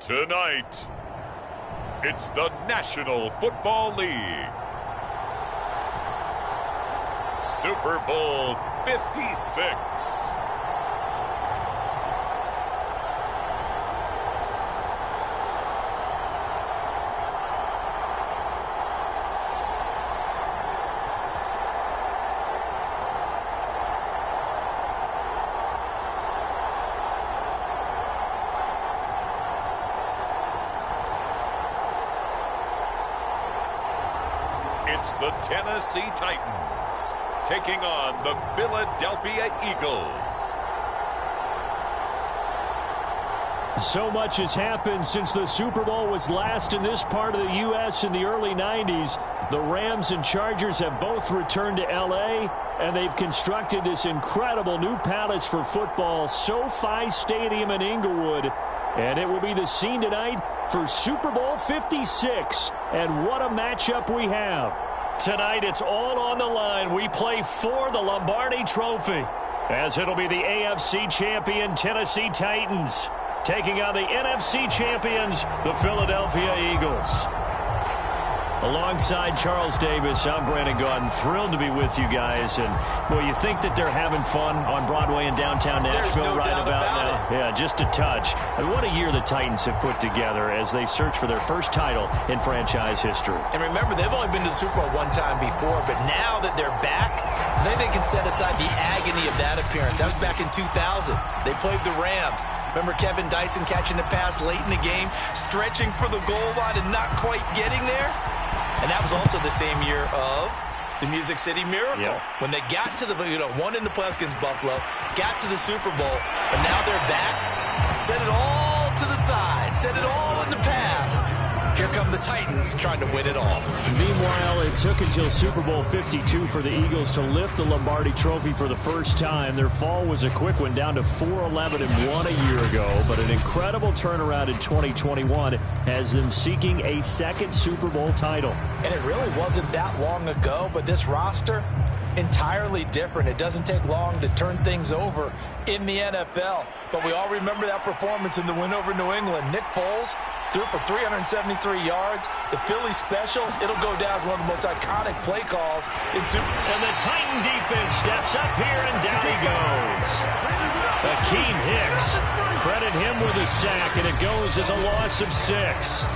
Tonight, it's the National Football League. Super Bowl 56. It's the Tennessee Titans taking on the Philadelphia Eagles. So much has happened since the Super Bowl was last in this part of the U.S. in the early 90s. The Rams and Chargers have both returned to L.A., and they've constructed this incredible new palace for football, SoFi Stadium in Inglewood. And it will be the scene tonight for Super Bowl 56. And what a matchup we have. Tonight, it's all on the line. We play for the Lombardi Trophy, as it'll be the AFC champion Tennessee Titans taking on the NFC champions, the Philadelphia Eagles. Alongside Charles Davis, I'm Brandon Gaudin. Thrilled to be with you guys. And, boy, you think that they're having fun on Broadway in downtown Nashville right about now? Yeah, just a touch. I mean, what a year the Titans have put together as they search for their first title in franchise history. And remember, they've only been to the Super Bowl one time before, but now that they're back, I think they can set aside the agony of that appearance. That was back in 2000. They played the Rams. Remember Kevin Dyson catching the pass late in the game, stretching for the goal line and not quite getting there? And that was also the same year of the Music City Miracle. Yep. When they got to the, won in the playoffs against Buffalo, got to the Super Bowl, but now they're back. Set it all to the side. Set it all in the past. Here come the Titans trying to win it all. Meanwhile, it took until Super Bowl 52 for the Eagles to lift the Lombardi Trophy for the first time. Their fall was a quick one, down to 4-11-1 a year ago. But an incredible turnaround in 2021 has them seeking a second Super Bowl title. And it really wasn't that long ago, but this roster, entirely different. It doesn't take long to turn things over in the NFL. But we all remember that performance in the win over New England. Nick Foles threw for 373 yards. The Philly special, it'll go down as one of the most iconic play calls in Super Bowl. And the Titan defense steps up here, and down he goes. Akeem Hicks, credit him with a sack, and it goes as a loss of 6.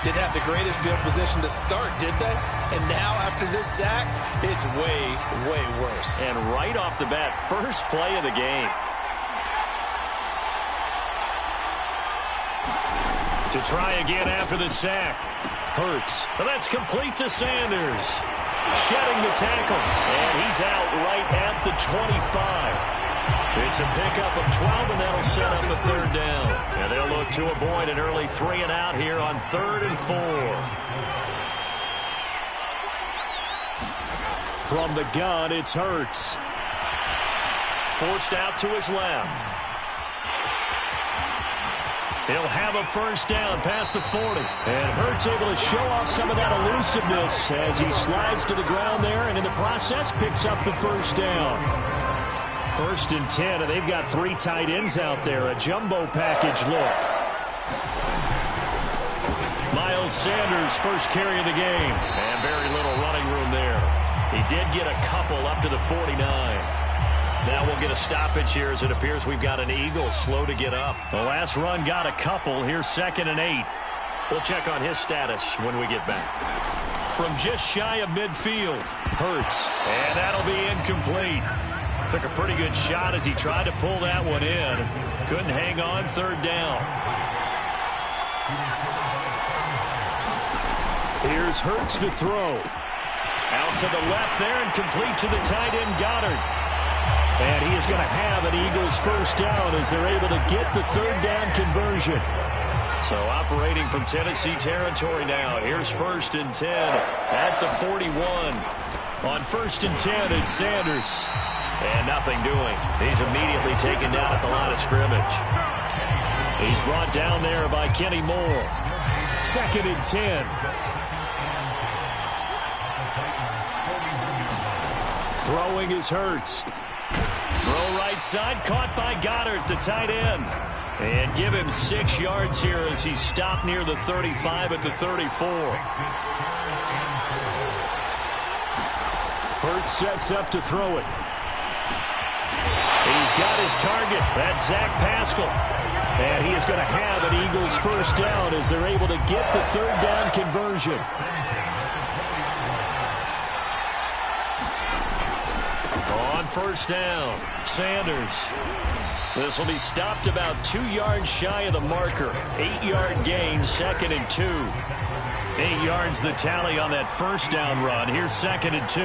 Didn't have the greatest field position to start, did they? And now, after this sack, it's way, way worse. And right off the bat, first play of the game. To try again after the sack. Hurts. And that's complete to Sanders. Shedding the tackle. And he's out right at the 25. It's a pickup of 12, and that'll set up a third down. And they'll look to avoid an early 3 and out here on 3rd and 4. From the gun, it's Hurts. Forced out to his left. He'll have a first down past the 40. And Hurts able to show off some of that elusiveness as he slides to the ground there, and in the process picks up the first down. 1st and 10, and they've got 3 tight ends out there. A jumbo package look. Miles Sanders, first carry of the game. And very little running room there. He did get a couple up to the 49. Now we'll get a stoppage here as it appears we've got an Eagle slow to get up. The last run got a couple. Here's 2nd and 8. We'll check on his status when we get back. From just shy of midfield, Hurts. And that'll be incomplete. Took a pretty good shot as he tried to pull that one in. Couldn't hang on, 3rd down. Here's Hurts to throw. Out to the left there and complete to the tight end Goddard. And he is going to have an Eagles first down as they're able to get the 3rd down conversion. So operating from Tennessee territory now. Here's 1st and 10 at the 41. On 1st and 10, it's Sanders. And nothing doing. He's immediately taken down at the line of scrimmage. He's brought down there by Kenny Moore. 2nd and 10. Throwing is Hurts. Throw right side, caught by Goddard, the tight end. And give him 6 yards here as he stopped near the 35 at the 34. Hurts sets up to throw it. He's got his target. That's Zach Pascal. And he is going to have an Eagles first down as they're able to get the third down conversion. On first down, Sanders. This will be stopped about 2 yards shy of the marker. 8-yard gain, 2nd and 2. 8 yards the tally on that first down run. Here's 2nd and 2.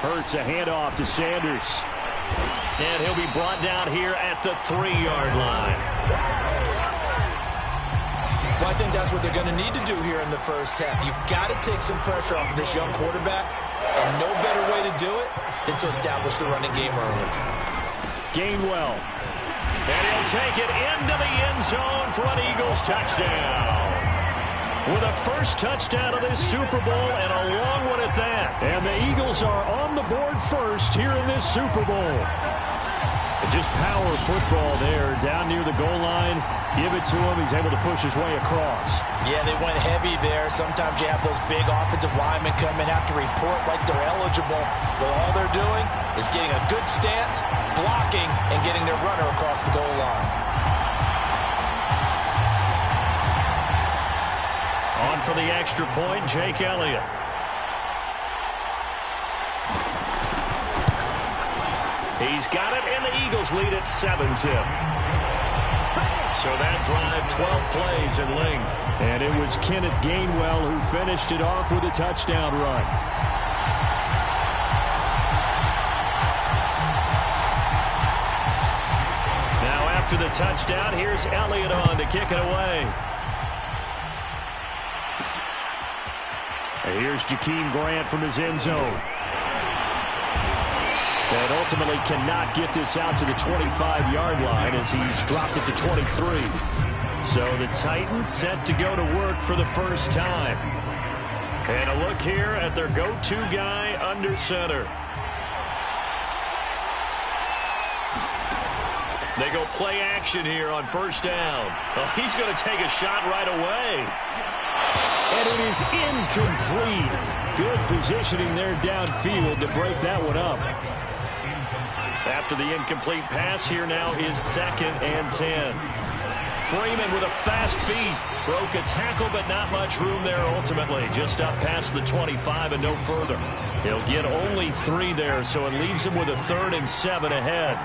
Hurts a handoff to Sanders. And he'll be brought down here at the 3-yard line. Well, I think that's what they're going to need to do here in the first half. You've got to take some pressure off of this young quarterback, and no better way to do it than to establish the running game early. Gainwell. And he'll take it into the end zone for an Eagles touchdown. With a first touchdown of this Super Bowl, and a long one at that. And the Eagles are on the board first here in this Super Bowl. And just power football there down near the goal line. Give it to him. He's able to push his way across. Yeah, they went heavy there. Sometimes you have those big offensive linemen come in, have to report like they're eligible. But all they're doing is getting a good stance, blocking, and getting their runner across the goal line. On for the extra point, Jake Elliott. He's got it, and the Eagles lead at 7-zip. So that drive, 12 plays in length. And it was Kenneth Gainwell who finished it off with a touchdown run. Now after the touchdown, here's Elliott on to kick it away. And here's Jakeem Grant from his end zone. And ultimately cannot get this out to the 25-yard line as he's dropped it to 23. So the Titans set to go to work for the first time. And a look here at their go-to guy under center. They go play action here on first down. Oh, he's going to take a shot right away. And it is incomplete. Good positioning there downfield to break that one up. After the incomplete pass, here now is 2nd and 10. Freeman with a fast feet. Broke a tackle, but not much room there ultimately. Just up past the 25 and no further. He'll get only 3 there, so it leaves him with a 3rd and 7 ahead.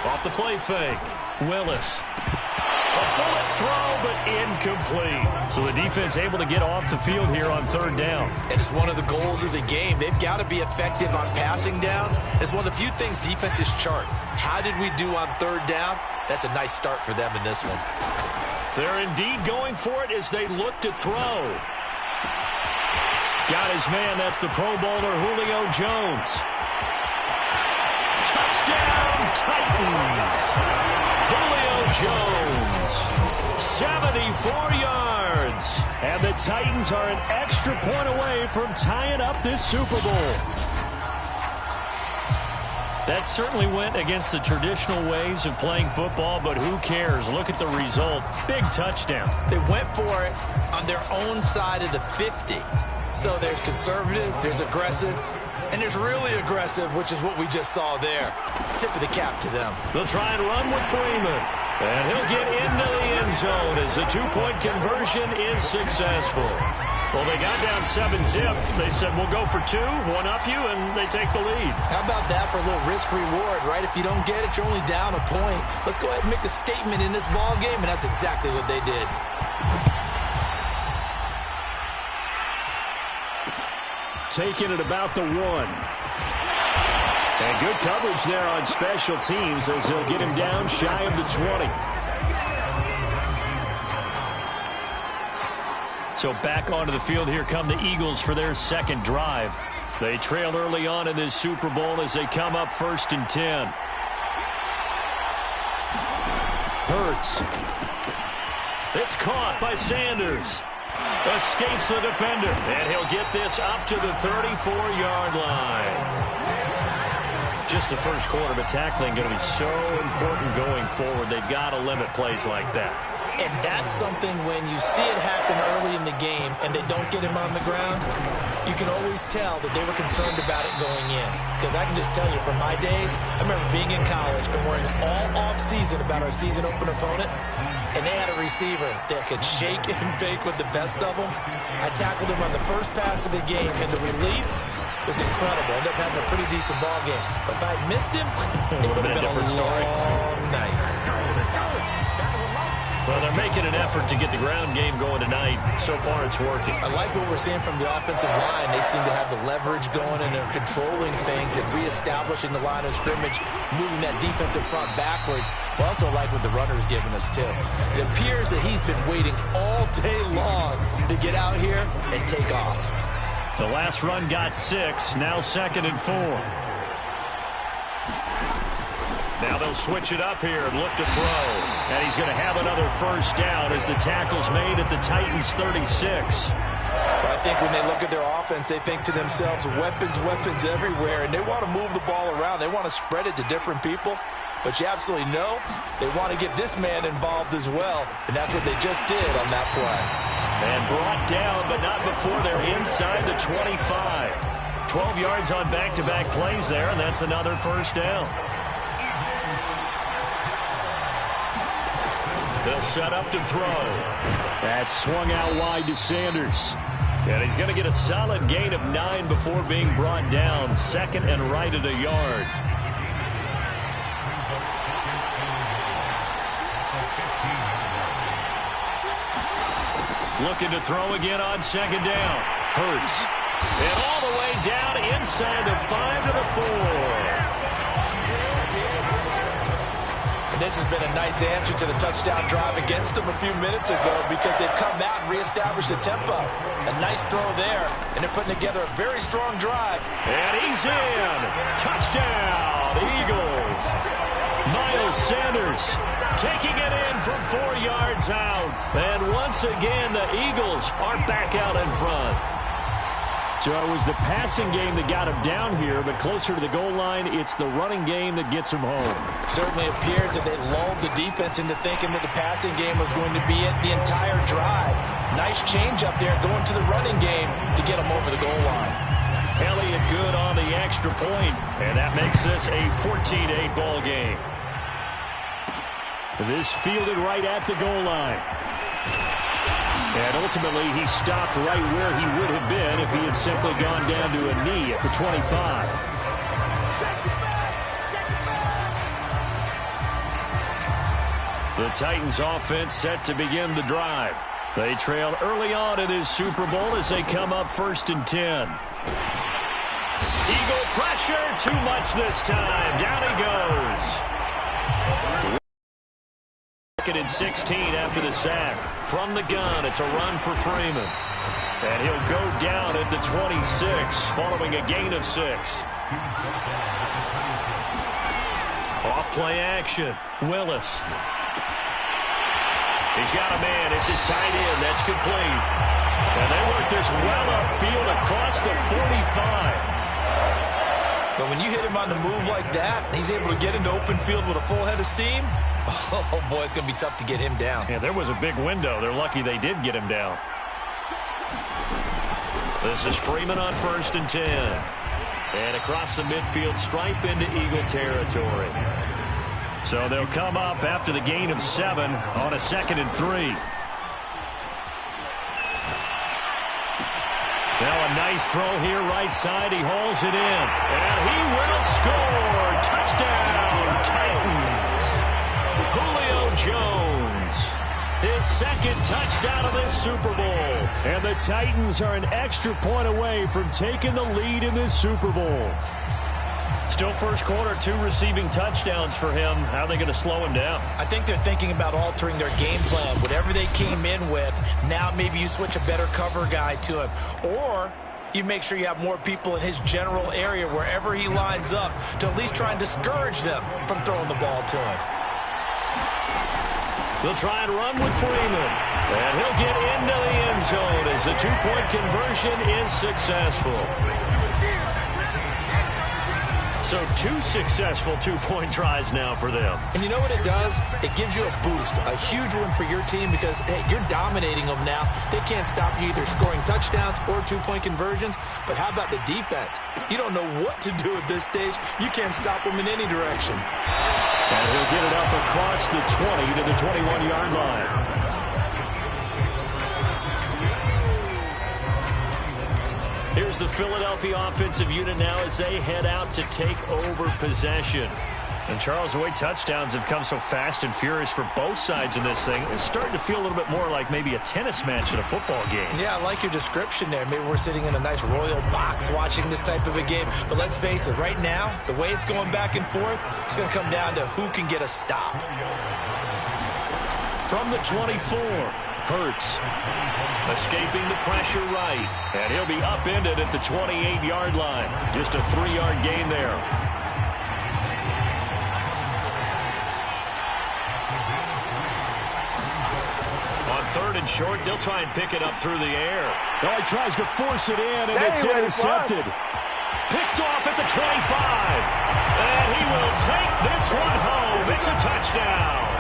Off the play fake. Willis. A bullet throw, but incomplete. So the defense able to get off the field here on 3rd down. And it's one of the goals of the game. They've got to be effective on passing downs. It's one of the few things defenses chart. How did we do on 3rd down? That's a nice start for them in this one. They're indeed going for it as they look to throw. Got his man. That's the Pro Bowler Julio Jones. Touchdown, Titans. Julio Jones, 74 yards. And the Titans are an extra point away from tying up this Super Bowl. That certainly went against the traditional ways of playing football, but who cares? Look at the result. Big touchdown. They went for it on their own side of the 50. So there's conservative, there's aggressive, and there's really aggressive, which is what we just saw there. Tip of the cap to them. They'll try and run with Freeman. And he'll get into the end zone as the 2-point conversion is successful. Well, they got down 7-zip. They said, we'll go for 2, one up you, and they take the lead. How about that for a little risk-reward, right? If you don't get it, you're only down a point. Let's go ahead and make a statement in this ball game, and that's exactly what they did. Taking it about the 1. And good coverage there on special teams as they'll get him down shy of the 20. So back onto the field, here come the Eagles for their 2nd drive. They trailed early on in this Super Bowl as they come up 1st and 10. Hurts. It's caught by Sanders. Escapes the defender. And he'll get this up to the 34-yard line. just the first quarter, but tackling going to be so important going forward. They've got to limit plays like that. And that's something when you see it happen early in the game and they don't get him on the ground, you can always tell that they were concerned about it going in. Because I can just tell you, from my days, I remember being in college and worrying all off-season about our season open opponent, and they had a receiver that could shake and bake with the best of them. I tackled him on the first pass of the game, and the relief was incredible. Ended up having a pretty decent ball game. But if I'd missed him, it would have been a different story. long night. Well, they're making an effort to get the ground game going tonight. So far, it's working. I like what we're seeing from the offensive line. They seem to have the leverage going, and they're controlling things and reestablishing the line of scrimmage, moving that defensive front backwards. I also like what the runner's giving us, too. It appears that he's been waiting all day long to get out here and take off. The last run got 6, now 2nd and 4. Now they'll switch it up here and look to throw. And he's going to have another first down as the tackle's made at the Titans' 36. I think when they look at their offense, they think to themselves, weapons, weapons everywhere, and they want to move the ball around. They want to spread it to different people. But you absolutely know they want to get this man involved as well, and that's what they just did on that play. And brought down, but not before they're inside the 25. 12 yards on back-to-back plays there, and that's another first down. They'll set up to throw. That's swung out wide to Sanders. And he's going to get a solid gain of 9 before being brought down. 2nd and right at a yard. Looking to throw again on 2nd down. Hurts. And all the way down inside the 5 to the 4. And this has been a nice answer to the touchdown drive against them a few minutes ago, because they've come out and reestablished the tempo. A nice throw there, and they're putting together a very strong drive. And he's in. Touchdown, Eagles. Miles Sanders taking it in from 4 yards out. And once again, the Eagles are back out in front. So it was the passing game that got him down here, but closer to the goal line, it's the running game that gets him home. Certainly appears that they lulled the defense into thinking that the passing game was going to be it the entire drive. Nice change up there going to the running game to get him over the goal line. Elliott good on the extra point, and that makes this a 14-8 ball game. This fielded right at the goal line. And ultimately, he stopped right where he would have been if he had simply gone down to a knee at the 25. The Titans offense set to begin the drive. They trail early on in this Super Bowl as they come up 1st and 10. Eagle pressure, too much this time. Down he goes. 2nd and 16 after the sack. From the gun, it's a run for Freeman. And he'll go down at the 26, following a gain of 6. Off play action. Willis. He's got a man. It's his tight end. That's complete. And they work this well upfield across the 45. But when you hit him on the move like that, he's able to get into open field with a full head of steam. Oh, boy, it's going to be tough to get him down. Yeah, there was a big window. They're lucky they did get him down. This is Freeman on 1st and 10. And across the midfield stripe into Eagle territory. So they'll come up after the gain of 7 on a 2nd and 3. Now a nice throw here right side. He hauls it in. And he will score. Touchdown, Titans. Julio Jones. His 2nd touchdown of this Super Bowl. And the Titans are an extra point away from taking the lead in this Super Bowl. Still first quarter, 2 receiving touchdowns for him. How are they going to slow him down? I think they're thinking about altering their game plan. Whatever they came in with, now maybe you switch a better cover guy to him. Or you make sure you have more people in his general area wherever he lines up to at least try and discourage them from throwing the ball to him. They'll try and run with Freeman. And he'll get into the end zone as the 2-point conversion is successful. So 2 successful two-point tries now for them. And you know what it does? It gives you a boost, a huge one for your team because, hey, you're dominating them now. They can't stop you either scoring touchdowns or two-point conversions. But how about the defense? You don't know what to do at this stage. You can't stop them in any direction. And he'll get it up across the 20 to the 21-yard line. Here's the Philadelphia offensive unit now as they head out to take over possession. And Charles, the way touchdowns have come so fast and furious for both sides in this thing, it's starting to feel a little bit more like maybe a tennis match in a football game. Yeah, I like your description there. Maybe we're sitting in a nice royal box watching this type of a game. But let's face it, right now, the way it's going back and forth, it's going to come down to who can get a stop. From the 24, Hurts escaping the pressure right. And he'll be upended at the 28-yard line. Just a 3-yard gain there. On 3rd and short, they'll try and pick it up through the air. Oh, he tries to force it in, and it's intercepted. Picked off at the 25. And he will take this one home. It's a touchdown.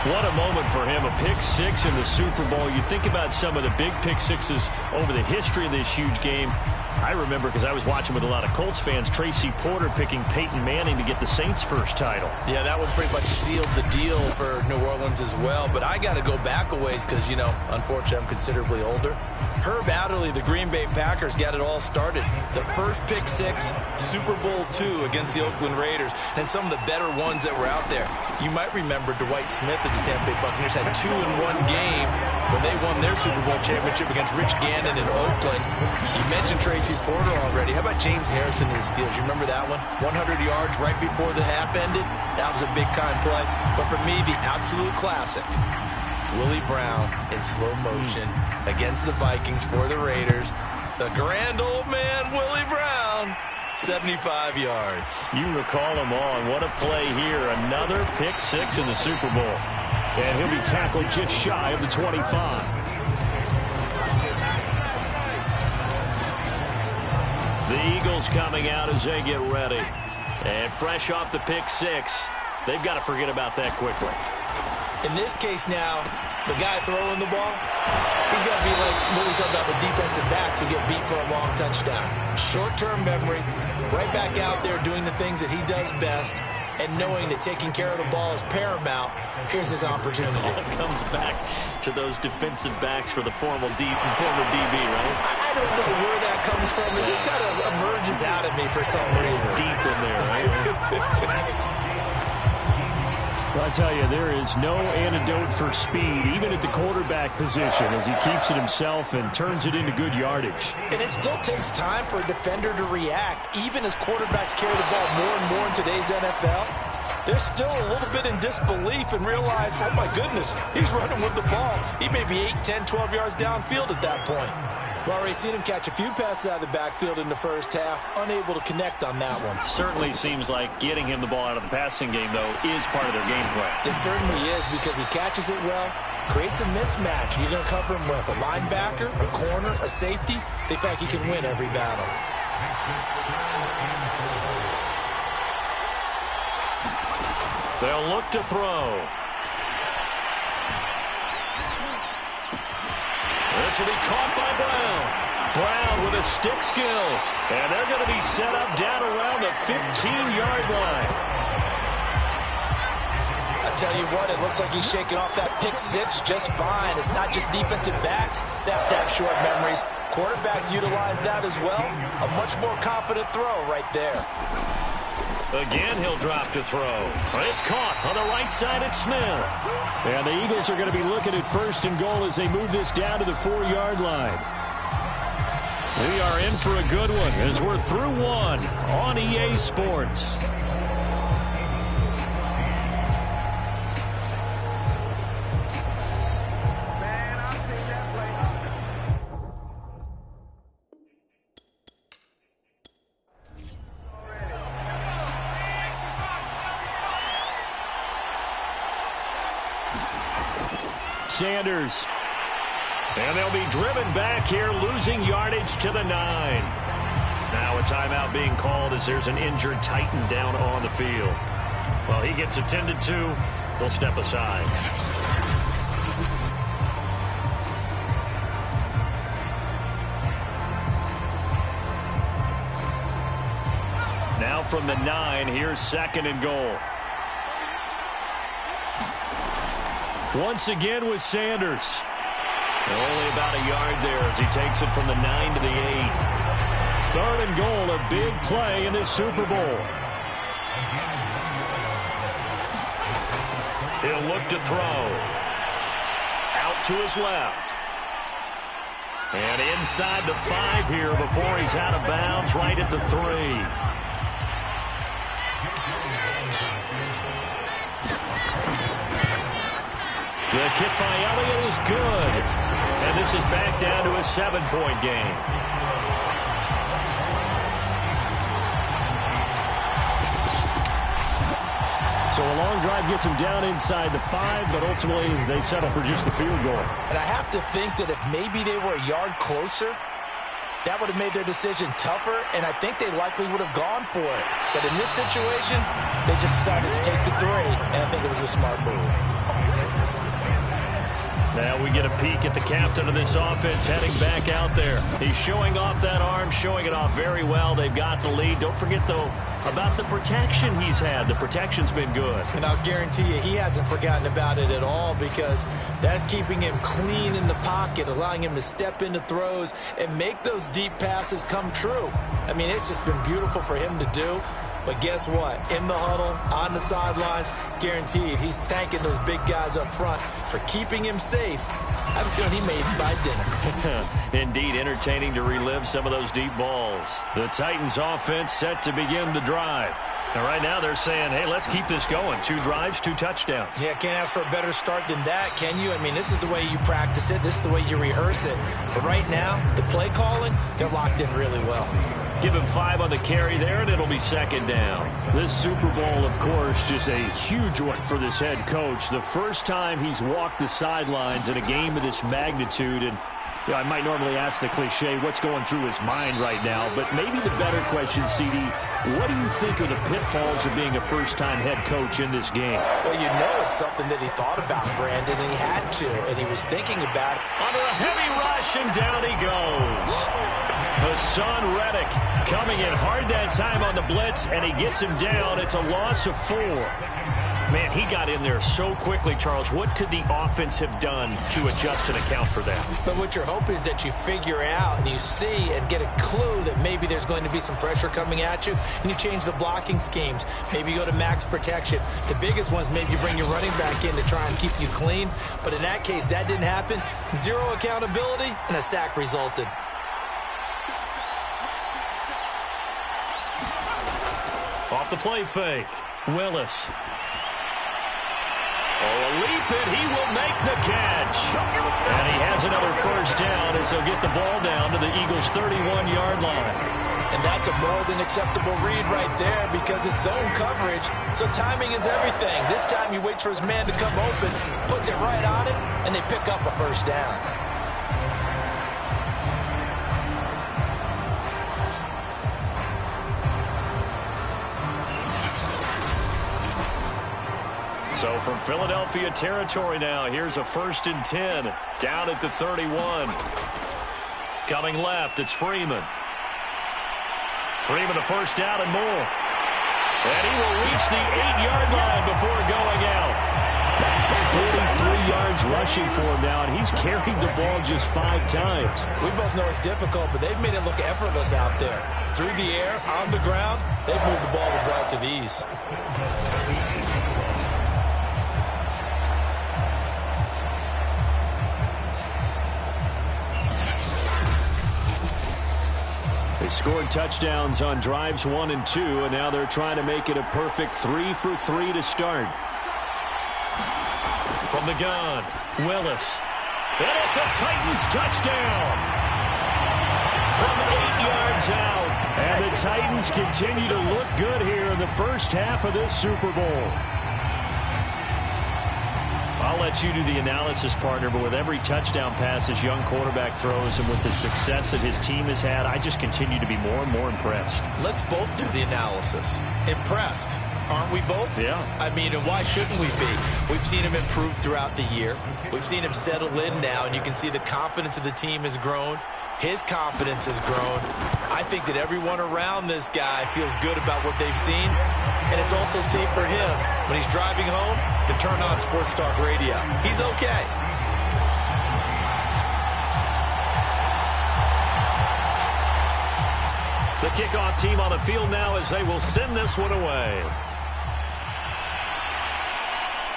What a moment for him, a pick 6 in the Super Bowl. You think about some of the big pick 6s over the history of this huge game. I remember, because I was watching with a lot of Colts fans, Tracy Porter picking Peyton Manning to get the Saints' first title. Yeah, that one pretty much sealed the deal for New Orleans as well. But I got to go back a ways because, you know, unfortunately I'm considerably older. Herb Adderley, the Green Bay Packers, got it all started. The first pick 6, Super Bowl II against the Oakland Raiders, and some of the better ones that were out there. You might remember Dwight Smith at the Tampa Bay Buccaneers had 2 in one game when they won their Super Bowl championship against Rich Gannon in Oakland. You mentioned Tracy Porter already. How about James Harrison in the Steelers? You remember that one? 100 yards right before the half ended. That was a big-time play. But for me, the absolute classic, Willie Brown in slow motion against the Vikings for the Raiders. The grand old man, Willie Brown, 75 yards. You recall them all, and what a play here. Another pick 6 in the Super Bowl. And he'll be tackled just shy of the 25. The Eagles coming out as they get ready. And fresh off the pick 6, they've got to forget about that quickly. In this case now, the guy throwing the ball, he's got to be like what we talk about with defensive backs who get beat for a long touchdown. Short-term memory, right back out there doing the things that he does best, and knowing that taking care of the ball is paramount. Here's his opportunity. It comes back to those defensive backs for the former DB, right? I don't know where that comes from. It just kind of emerges out of me for some reason. Deep in there, right? Well, I tell you, there is no antidote for speed, even at the quarterback position, as he keeps it himself and turns it into good yardage. And it still takes time for a defender to react, even as quarterbacks carry the ball more and more in today's NFL. They're still a little bit in disbelief and realize, oh my goodness, he's running with the ball. He may be 8, 10, 12 yards downfield at that point. We've already seen him catch a few passes out of the backfield in the first half, unable to connect on that one. Certainly seems like getting him the ball out of the passing game, though, is part of their game plan. It certainly is, because he catches it well, creates a mismatch. You're going to cover him with a linebacker, a corner, a safety. They feel like he can win every battle. They'll look to throw. This will be caught by Brown. Brown with his stick skills. And they're going to be set up down around the 15-yard line. I tell you what, it looks like he's shaking off that pick 6 just fine. It's not just defensive backs that have to have short memories. Quarterbacks utilize that as well. A much more confident throw right there. Again, he'll drop to throw. It's caught on the right side at Smith. And the Eagles are going to be looking at 1st and goal as they move this down to the 4-yard line. We are in for a good one as we're through one on EA Sports. Sanders. And they'll be driven back here, losing yardage to the 9. Now a timeout being called as there's an injured Titan down on the field. Well, he gets attended to. They'll step aside. Now from the 9, here's 2nd and goal. Once again with Sanders. Only about a yard there as he takes it from the 9 to the 8. 3rd and goal, a big play in this Super Bowl. He'll look to throw. Out to his left. And inside the 5 here before he's out of bounds, right at the 3. The kick by Elliott is good. And this is back down to a 7-point game. So a long drive gets them down inside the 5, but ultimately they settle for just the field goal. And I have to think that if maybe they were a yard closer, that would have made their decision tougher, and I think they likely would have gone for it. But in this situation, they just decided to take the 3, and I think it was a smart move. Now we get a peek at the captain of this offense heading back out there. He's showing off that arm, showing it off very well. They've got the lead. Don't forget, though, about the protection he's had. The protection's been good. And I'll guarantee you he hasn't forgotten about it at all, because that's keeping him clean in the pocket, allowing him to step into throws and make those deep passes come true. I mean, it's just been beautiful for him to do. But guess what? In the huddle, on the sidelines, guaranteed he's thanking those big guys up front for keeping him safe. I have a feeling he may even buy dinner. Indeed, entertaining to relive some of those deep balls. The Titans offense set to begin the drive. And right now they're saying, hey, let's keep this going. 2 drives, 2 touchdowns. Yeah, can't ask for a better start than that, can you? I mean, this is the way you practice it. This is the way you rehearse it. But right now, the play calling, they're locked in really well. Give him 5 on the carry there, and it'll be 2nd down. This Super Bowl, of course, just a huge one for this head coach. The first time he's walked the sidelines in a game of this magnitude. And you know, I might normally ask the cliche, what's going through his mind right now? But maybe the better question, CD, what do you think are the pitfalls of being a first-time head coach in this game? Well, you know it's something that he thought about, Brandon, and he had to, and he was thinking about it. Under a heavy rush, and down he goes. Hassan Reddick coming in hard that time on the blitz, and he gets him down. It's a loss of 4. Man, he got in there so quickly, Charles. What could the offense have done to adjust and account for that? But what you're hoping is that you figure out and you see and get a clue that maybe there's going to be some pressure coming at you, and you change the blocking schemes. Maybe you go to max protection. The biggest ones, maybe you bring your running back in to try and keep you clean. But in that case, that didn't happen. 0 accountability, and a sack resulted. Off the play fake, Willis. Oh, a leap, and he will make the catch. And he has another first down as he'll get the ball down to the Eagles' 31-yard line. And that's a more than acceptable read right there, because it's zone coverage, so timing is everything. This time he waits for his man to come open, puts it right on him, and they pick up a first down. So from Philadelphia territory now, here's a 1st and 10 down at the 31. Coming left, it's Freeman. Freeman a first down and more. And he will reach the 8-yard line before going out. 43 yards rushing for him now, and he's carried the ball just 5 times. We both know it's difficult, but they've made it look effortless out there. Through the air, on the ground, they've moved the ball with relative ease. They scored touchdowns on drives 1 and 2, and now they're trying to make it a perfect 3 for 3 to start. From the gun, Willis. And it's a Titans touchdown. From 8 yards out. And the Titans continue to look good here in the first half of this Super Bowl. I'll let you do the analysis, partner, but with every touchdown pass this young quarterback throws and with the success that his team has had, I just continue to be more and more impressed. Let's both do the analysis. Impressed. Aren't we both? Yeah. I mean, and why shouldn't we be? We've seen him improve throughout the year. We've seen him settle in now, and you can see the confidence of the team has grown. His confidence has grown. I think that everyone around this guy feels good about what they've seen, and it's also safe for him when he's driving home to turn on Sports Talk Radio. He's okay. The kickoff team on the field now as they will send this one away.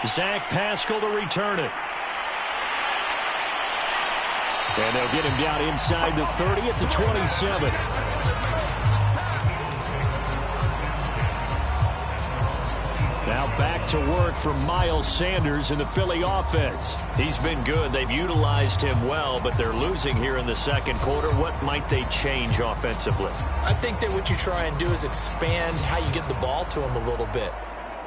Zach Pascal to return it. And they'll get him down inside the 30 at the 27. Now back to work for Miles Sanders in the Philly offense. He's been good. They've utilized him well, but they're losing here in the second quarter. What might they change offensively? I think that what you try and do is expand how you get the ball to him a little bit.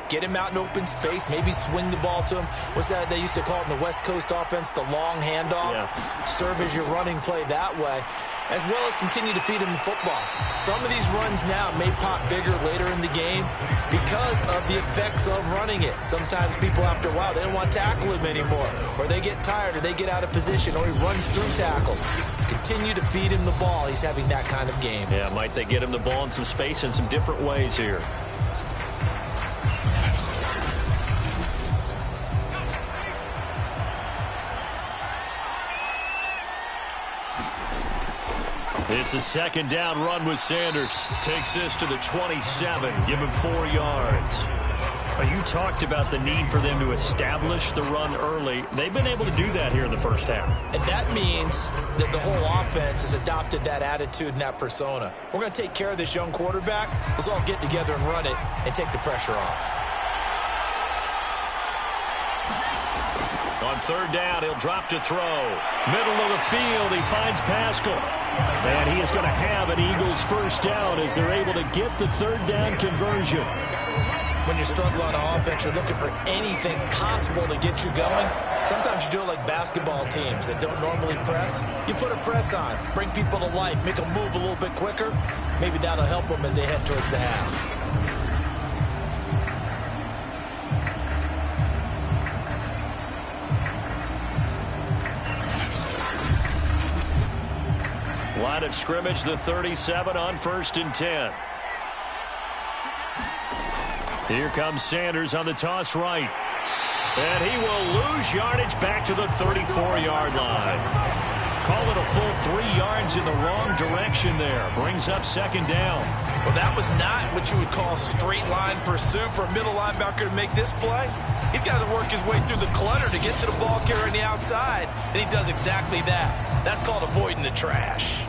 Get him out in open space, maybe swing the ball to him. What's that they used to call it in the West Coast offense, the long handoff? Yeah. Serve as your running play that way, as well as continue to feed him the football. Some of these runs now may pop bigger later in the game because of the effects of running it. Sometimes people, after a while, they don't want to tackle him anymore, or they get tired, or they get out of position, or he runs through tackles. Continue to feed him the ball. He's having that kind of game. Yeah, might they get him the ball in some space in some different ways here. It's a second down run with Sanders. Takes this to the 27. Give him 4 yards. You talked about the need for them to establish the run early. They've been able to do that here in the first half. And that means that the whole offense has adopted that attitude and that persona. We're going to take care of this young quarterback. Let's all get together and run it and take the pressure off. On third down, he'll drop to throw. Middle of the field, he finds Pascal. And he is going to have an Eagles first down as they're able to get the third down conversion. When you struggle on offense, you're looking for anything possible to get you going. Sometimes you do it like basketball teams that don't normally press. You put a press on, bring people to life, make them move a little bit quicker. Maybe that'll help them as they head towards the half. Line of scrimmage, the 37 on 1st and 10. Here comes Sanders on the toss right. And he will lose yardage back to the 34-yard line. Call it a full 3 yards in the wrong direction there. Brings up second down. Well, that was not what you would call straight line pursuit for a middle linebacker to make this play. He's got to work his way through the clutter to get to the ball carrier on the outside, and he does exactly that. That's called avoiding the trash.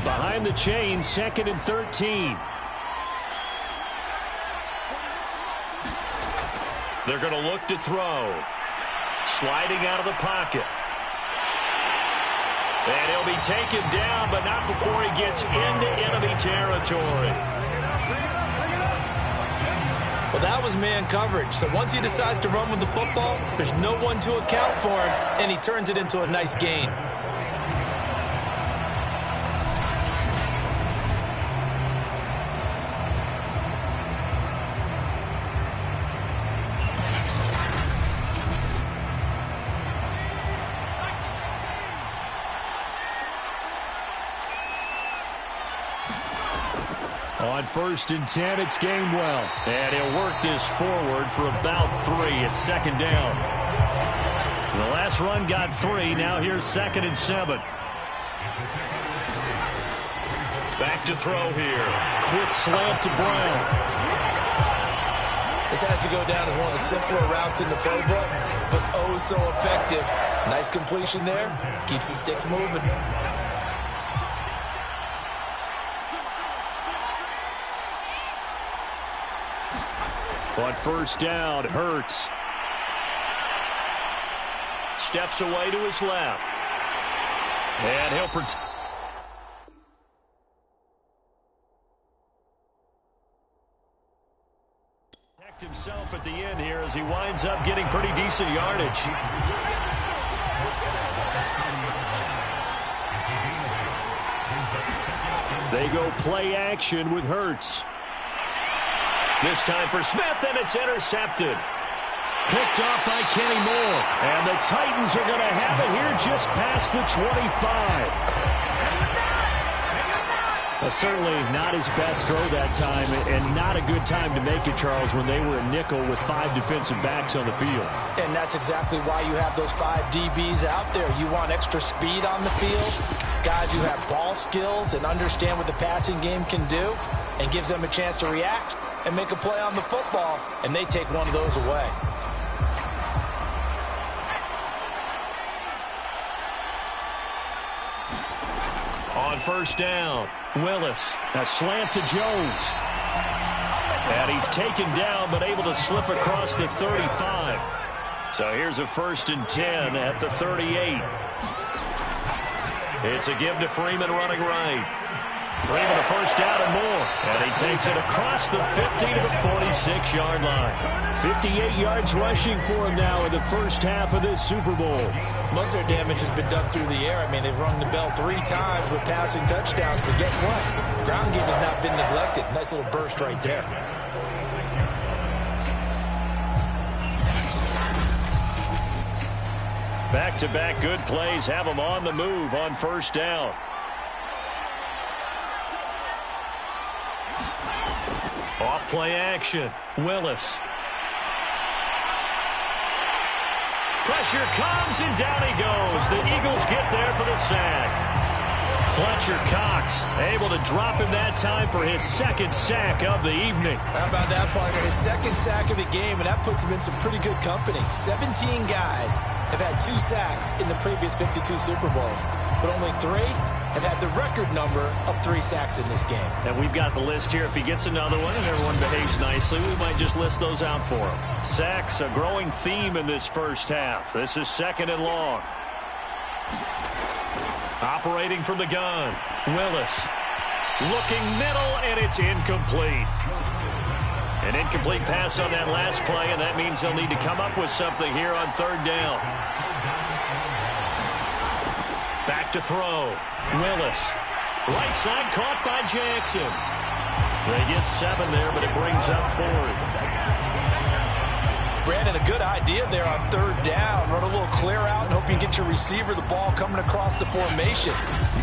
Behind the chain, 2nd and 13. They're going to look to throw. Sliding out of the pocket. And he'll be taken down, but not before he gets into enemy territory. Well, that was man coverage. So once he decides to run with the football, there's no one to account for him, and he turns it into a nice gain. On 1st and 10, it's Gainwell. And he'll work this forward for about 3 at second down. The last run got 3. Now here's 2nd and 7. Back to throw here. Quick slant to Brown. This has to go down as one of the simpler routes in the playbook, but oh so effective. Nice completion there. Keeps the sticks moving. On 1st down, Hurts. Steps away to his left. And he'll protect. Himself at the end here as he winds up getting pretty decent yardage. They go play action with Hurts. This time for Smith, and it's intercepted. Picked off by Kenny Moore. And the Titans are going to have it here just past the 25. Certainly not his best throw that time, and not a good time to make it, Charles, when they were a nickel with 5 defensive backs on the field. And that's exactly why you have those 5 DBs out there. You want extra speed on the field, guys who have ball skills and understand what the passing game can do, and gives them a chance to react and make a play on the football, and they take one of those away. On first down, Willis, a slant to Jones. And he's taken down but able to slip across the 35. So here's a 1st and 10 at the 38. It's a give to Freeman running right. Freeman a first down and more. And he takes it across the 50 to the 46-yard line. 58 yards rushing for him now in the first half of this Super Bowl. Most of their damage has been done through the air. I mean, they've rung the bell 3 times with passing touchdowns. But guess what? Ground game has not been neglected. Nice little burst right there. Back-to-back good plays have them on the move on first down. Off play action. Willis. Pressure comes, and down he goes. The Eagles get there for the sack. Fletcher Cox able to drop him that time for his 2nd sack of the evening. How about that, partner? His 2nd sack of the game, and that puts him in some pretty good company. 17 guys have had 2 sacks in the previous 52 Super Bowls, but only 3 have had the record number of 3 sacks in this game. And we've got the list here. If he gets another one and everyone behaves nicely, we might just list those out for him. Sacks, a growing theme in this first half. This is 2nd and long. Operating from the gun, Willis. Looking middle, and it's incomplete. An incomplete pass on that last play, and that means they'll need to come up with something here on 3rd down. Back to throw. Willis. Right side caught by Jackson. They get 7 there, but it brings up 4th. Brandon, a good idea there on 3rd down. Run a little clear out and hope you get your receiver the ball coming across the formation.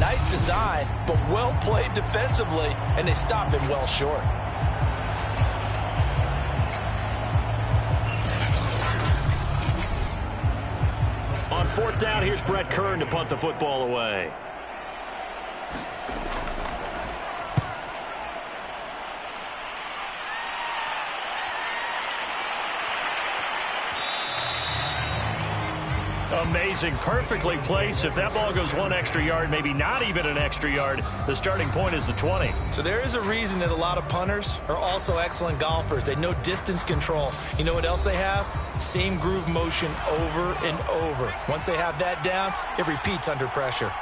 Nice design, but well played defensively, and they stop him well short. On 4th down, here's Brett Kern to punt the football away. Amazing, perfectly placed. If that ball goes 1 extra yard, maybe not even an extra yard, the starting point is the 20. So there is a reason that a lot of punters are also excellent golfers. They know distance control. You know what else they have? Same groove motion over and over. Once they have that down, it repeats under pressure.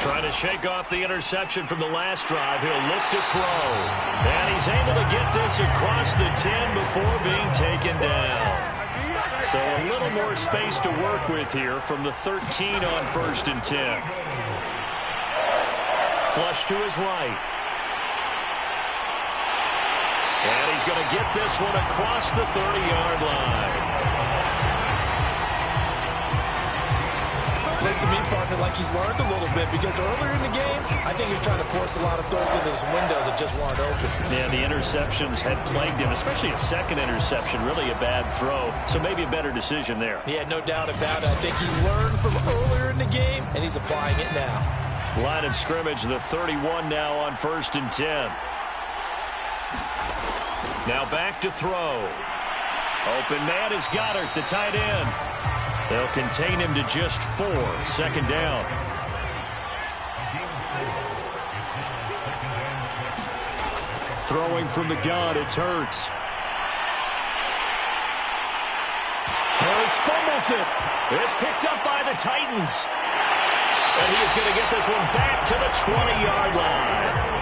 Trying to shake off the interception from the last drive. He'll look to throw. And he's able to get this across the 10 before being taken down. So a little more space to work with here from the 13 on 1st and 10. Flush to his right. And he's going to get this one across the 30-yard line. Looks to me, partner, like he's learned a little bit, because earlier in the game, I think he was trying to force a lot of throws into his windows that just weren't open. Yeah, the interceptions had plagued him, especially a 2nd interception, really a bad throw. So maybe a better decision there. Yeah, no doubt about it. I think he learned from earlier in the game, and he's applying it now. Line of scrimmage, the 31 now on 1st and 10. Now back to throw. Open man is Goddard, the tight end. They'll contain him to just 4. 2nd down. Throwing from the gun, it's Hurts. Hurts fumbles it. It's picked up by the Titans. And he is going to get this one back to the 20-yard line.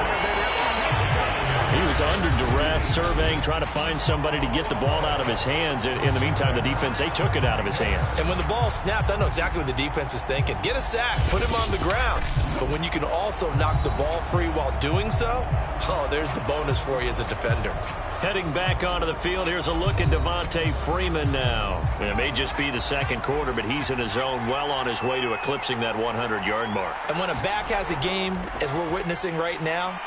He was under pass, surveying, trying to find somebody to get the ball out of his hands. In the meantime, the defense, they took it out of his hands. And when the ball snapped, I know exactly what the defense is thinking. Get a sack, put him on the ground. But when you can also knock the ball free while doing so, oh, there's the bonus for you as a defender. Heading back onto the field, here's a look at Devontae Freeman now. It may just be the second quarter, but he's in his zone, well on his way to eclipsing that 100-yard mark. And when a back has a game, as we're witnessing right now,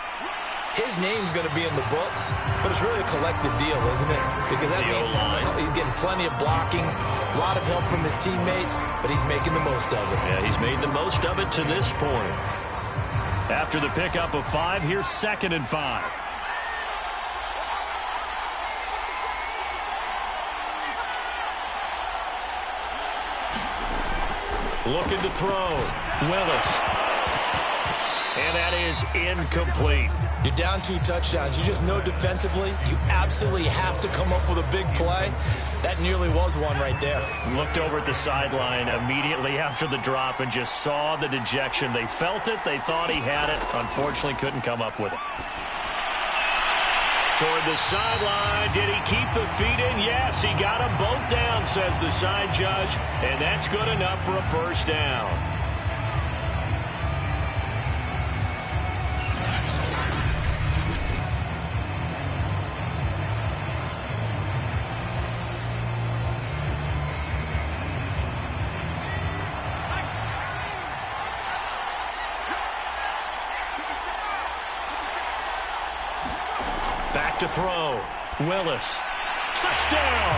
his name's going to be in the books, but it's really a collective deal, isn't it? Because that means he's getting plenty of blocking, a lot of help from his teammates, but he's making the most of it. Yeah, he's made the most of it to this point. After the pickup of 5, here's 2nd and 5. Looking to throw. Willis. And that is incomplete. You're down 2 touchdowns. You just know defensively you absolutely have to come up with a big play. That nearly was one right there. Looked over at the sideline immediately after the drop and just saw the dejection. They felt it. They thought he had it. Unfortunately, couldn't come up with it. Toward the sideline. Did he keep the feet in? Yes, he got them both down, says the side judge. And that's good enough for a first down. Back to throw. Willis. Touchdown!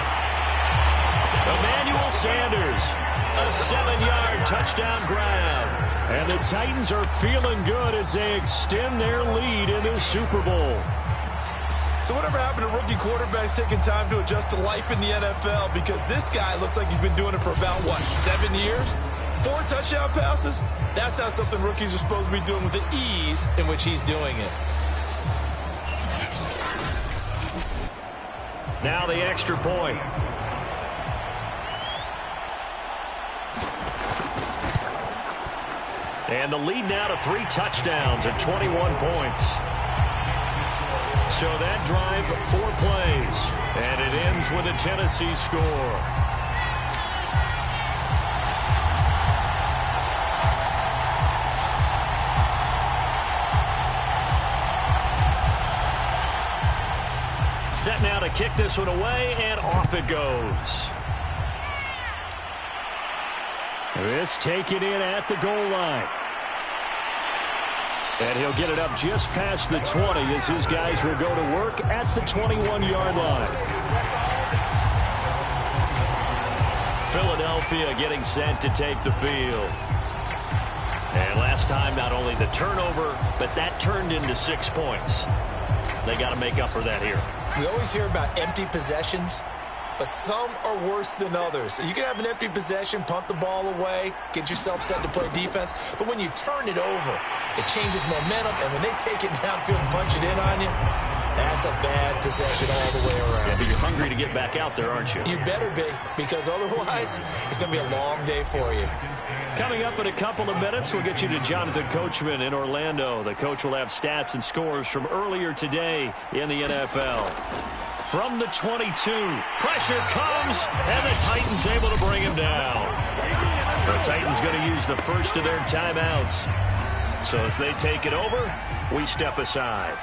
Emmanuel Sanders. A 7-yard touchdown grab. And the Titans are feeling good as they extend their lead in the Super Bowl. So whatever happened to rookie quarterbacks taking time to adjust to life in the NFL? Because this guy looks like he's been doing it for about, 7 years? 4 touchdown passes? That's not something rookies are supposed to be doing with the ease in which he's doing it. Now the extra point. And the lead now to 3 touchdowns at 21 points. So that drive, 4 plays. And it ends with a Tennessee score. Set now to kick this one away, and off it goes. This taken in at the goal line. And he'll get it up just past the 20 as his guys will go to work at the 21-yard line. Philadelphia getting set to take the field. And last time, not only the turnover, but that turned into 6 points. They got to make up for that here. We always hear about empty possessions, but some are worse than others. You can have an empty possession, punt the ball away, get yourself set to play defense, but when you turn it over, it changes momentum, and when they take it downfield and punch it in on you, that's a bad possession all the way around. Yeah, but you're hungry to get back out there, aren't you? You better be, because otherwise, it's going to be a long day for you. Coming up in a couple of minutes, we'll get you to Jonathan Coachman in Orlando. The coach will have stats and scores from earlier today in the NFL. From the 22, pressure comes, and the Titans able to bring him down. The Titans going to use the first of their timeouts. So as they take it over, we step aside.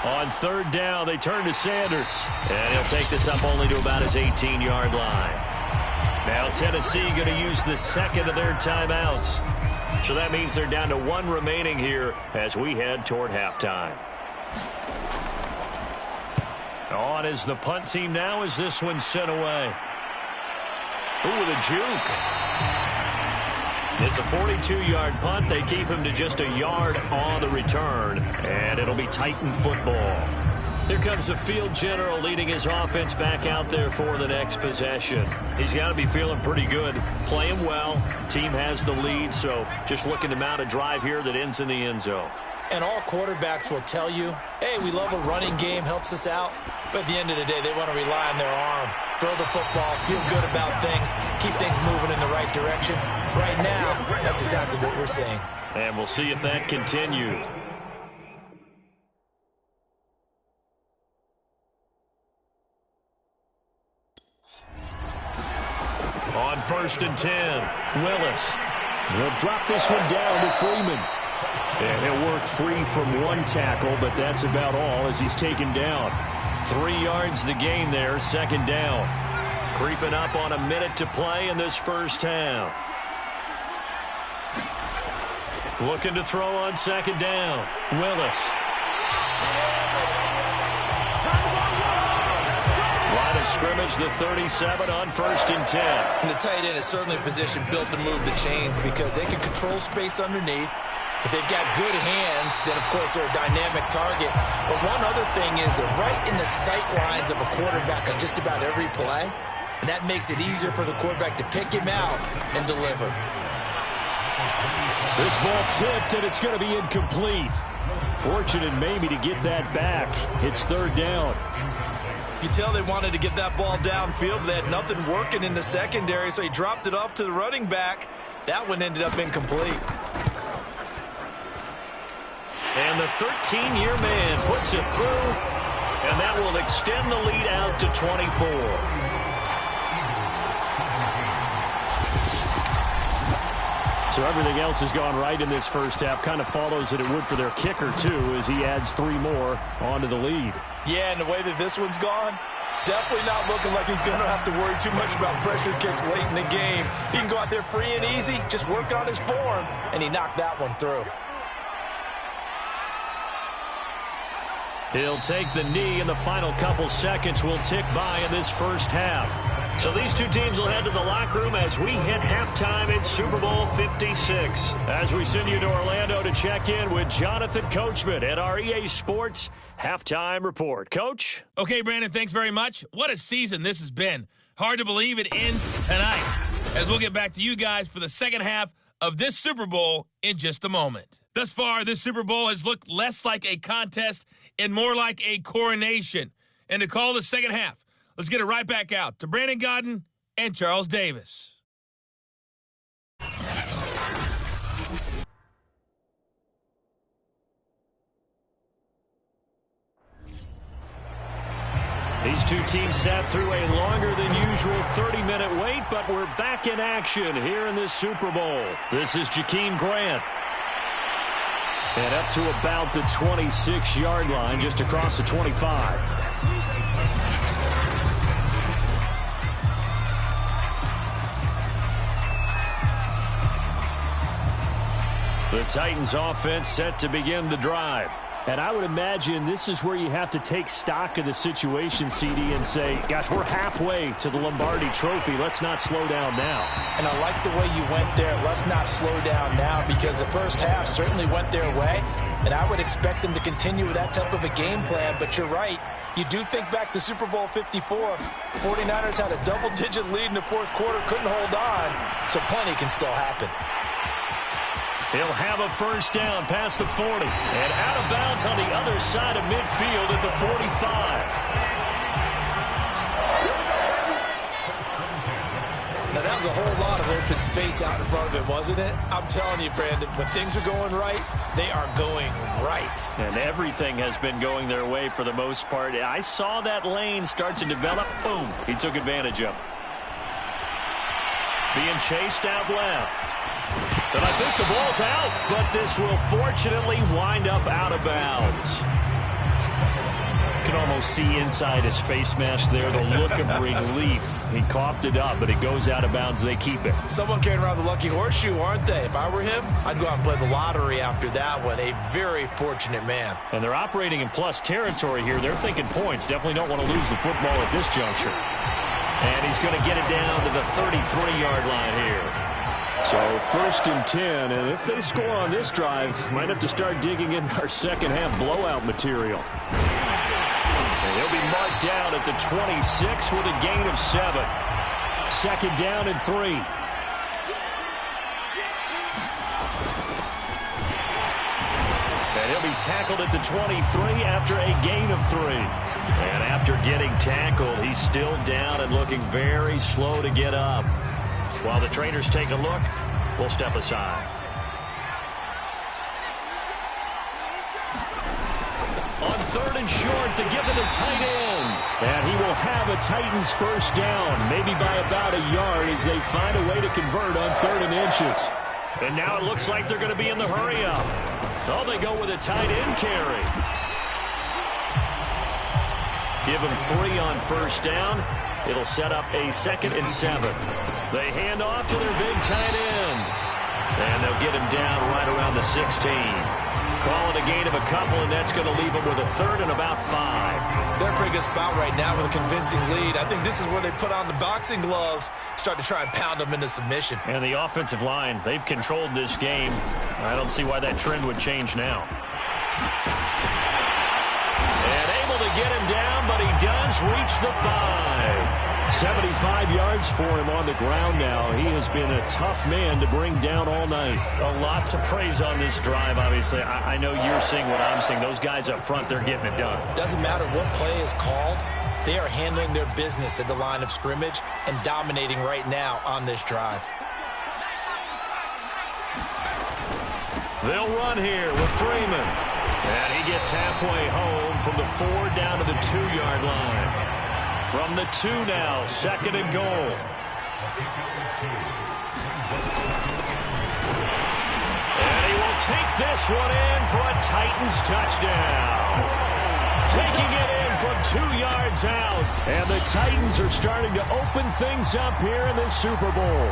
On 3rd down, they turn to Sanders. And he'll take this up only to about his 18-yard line. Now Tennessee going to use the second of their timeouts. So that means they're down to 1 remaining here as we head toward halftime. On is the punt team now as this one's sent away. Ooh, with a juke. It's a 42-yard punt. They keep him to just a yard on the return, and it'll be Titan football. Here comes the field general leading his offense back out there for the next possession. He's got to be feeling pretty good, playing well. Team has the lead, so just looking to mount a drive here that ends in the end zone. And all quarterbacks will tell you, hey, we love a running game, helps us out. But at the end of the day, they want to rely on their arm. Throw the football, feel good about things, keep things moving in the right direction. Right now, that's exactly what we're seeing. And we'll see if that continues. On 1st and 10, Willis. He'll drop this one down to Freeman. And he'll work free from one tackle, but that's about all as he's taken down. 3 yards the gain there, 2nd down. Creeping up on a minute to play in this first half. Looking to throw on 2nd down. Willis. Line of scrimmage, the 37 on 1st and 10. And the tight end is certainly a position built to move the chains because they can control space underneath. If they've got good hands, then, of course, they're a dynamic target. But one other thing is they're right in the sight lines of a quarterback on just about every play. And that makes it easier for the quarterback to pick him out and deliver. This ball tipped, and it's going to be incomplete. Fortunate maybe to get that back. It's 3rd down. You can tell they wanted to get that ball downfield, but they had nothing working in the secondary, so he dropped it off to the running back. That one ended up incomplete. And the 13-year man puts it through, and that will extend the lead out to 24. So everything else has gone right in this first half. Kind of follows that it would for their kicker, too, as he adds 3 more onto the lead. Yeah, and the way that this one's gone, definitely not looking like he's going to have to worry too much about pressure kicks late in the game. He can go out there free and easy, just work on his form, and he knocked that one through. He'll take the knee, and the final couple seconds will tick by in this first half. So these two teams will head to the locker room as we hit halftime in Super Bowl 56. As we send you to Orlando to check in with Jonathan Coachman at our EA Sports Halftime Report. Coach? Okay, Brandon, thanks very much. What a season this has been. Hard to believe it ends tonight, as we'll get back to you guys for the second half of this Super Bowl in just a moment. Thus far, this Super Bowl has looked less like a contest and more like a coronation. And to call the second half, let's get it right back out to Brandon Godden and Charles Davis. These two teams sat through a longer than usual 30-minute wait, but we're back in action here in this Super Bowl. This is Jakeem Grant. And up to about the 26-yard line, just across the 25. The Titans offense set to begin the drive. And I would imagine this is where you have to take stock of the situation, CD, and say, gosh, we're halfway to the Lombardi Trophy. Let's not slow down now. And I like the way you went there. Let's not slow down now, because the first half certainly went their way. And I would expect them to continue with that type of a game plan. But you're right. You do think back to Super Bowl 54. 49ers had a double-digit lead in the fourth quarter, couldn't hold on. So plenty can still happen. He'll have a first down past the 40. And out of bounds on the other side of midfield at the 45. Now, that was a whole lot of open space out in front of him, wasn't it? I'm telling you, Brandon, when things are going right, they are going right. And everything has been going their way for the most part. I saw that lane start to develop. Boom. He took advantage of it. Being chased out left. And I think the ball's out, but this will fortunately wind up out of bounds. You can almost see inside his face mask there the look of relief. He coughed it up, but it goes out of bounds. They keep it. Someone carrying around the lucky horseshoe, aren't they? If I were him, I'd go out and play the lottery after that one. A very fortunate man. And they're operating in plus territory here. They're thinking points. Definitely don't want to lose the football at this juncture. And he's going to get it down to the 33-yard line here. So 1st and 10, and if they score on this drive, might have to start digging in our second half blowout material. And he'll be marked down at the 26 with a gain of 7. 2nd down and 3. And he'll be tackled at the 23 after a gain of 3. And after getting tackled, he's still down and looking very slow to get up. While the trainers take a look, we'll step aside. On 3rd and short to give to the tight end. And he will have a Titans first down, maybe by about a yard as they find a way to convert on 3rd and inches. And now it looks like they're going to be in the hurry-up. Oh, they go with a tight end carry. Give them 3 on first down. It'll set up a 2nd and 7. They hand off to their big tight end. And they'll get him down right around the 16. Call it a gain of a couple, and that's going to leave them with a 3rd and about 5. They're in a pretty good spot right now with a convincing lead. I think this is where they put on the boxing gloves, start to try and pound them into submission. And the offensive line, they've controlled this game. I don't see why that trend would change now. And able to get him down, but he does reach the 5. 75 yards for him on the ground now. He has been a tough man to bring down all night. A lot to praise on this drive, obviously. I know you're seeing what I'm seeing. Those guys up front, they're getting it done. Doesn't matter what play is called. They are handling their business at the line of scrimmage and dominating right now on this drive. They'll run here with Freeman. And he gets halfway home from the 4 down to the 2-yard line. From the 2 now, 2nd and goal. And he will take this one in for a Titans touchdown. Taking it in from 2 yards out. And the Titans are starting to open things up here in the Super Bowl.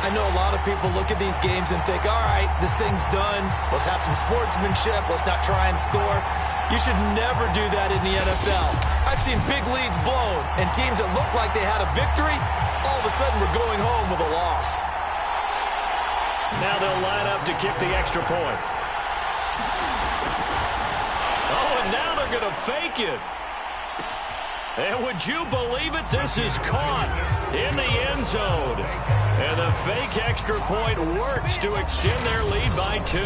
I know a lot of people look at these games and think, all right, this thing's done. Let's have some sportsmanship. Let's not try and score. You should never do that in the NFL. I've seen big leads blown, and teams that looked like they had a victory, all of a sudden were going home with a loss. Now they'll line up to kick the extra point. Oh, and now they're going to fake it. And would you believe it? This is caught in the end zone. And the fake extra point works to extend their lead by 2.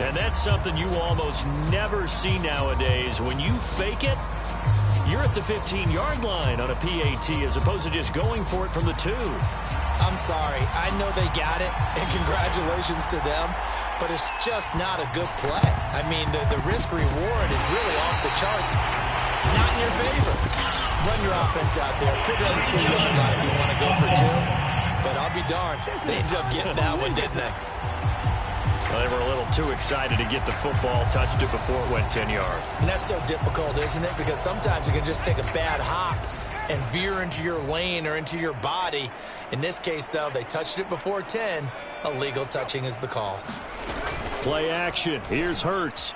And that's something you almost never see nowadays. When you fake it, you're at the 15-yard line on a PAT as opposed to just going for it from the 2. I'm sorry. I know they got it, and congratulations to them, but it's just not a good play. I mean, the risk-reward is really off the charts. Not in your favor. Run your offense out there. Put it on the 2-yard line if you want to go for 2. But I'll be darned. They ended up getting that one, didn't they? Well, they were a little too excited to get the football, touched it before it went 10 yards. And that's so difficult, isn't it? Because sometimes you can just take a bad hop and veer into your lane or into your body. In this case, though, they touched it before 10. Illegal touching is the call. Play action. Here's Hurts.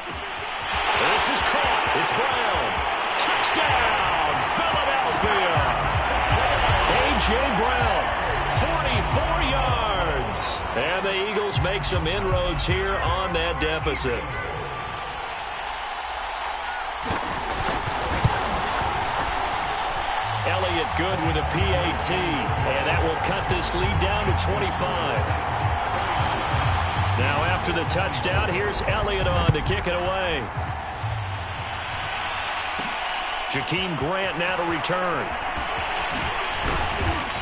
This is caught. It's Brown. Touchdown, Philadelphia. A.J. Brown, 44 yards. And the Eagles make some inroads here on that deficit. Elliott good with a PAT. And that will cut this lead down to 25. Now after the touchdown, here's Elliott on to kick it away. Jakeem Grant now to return.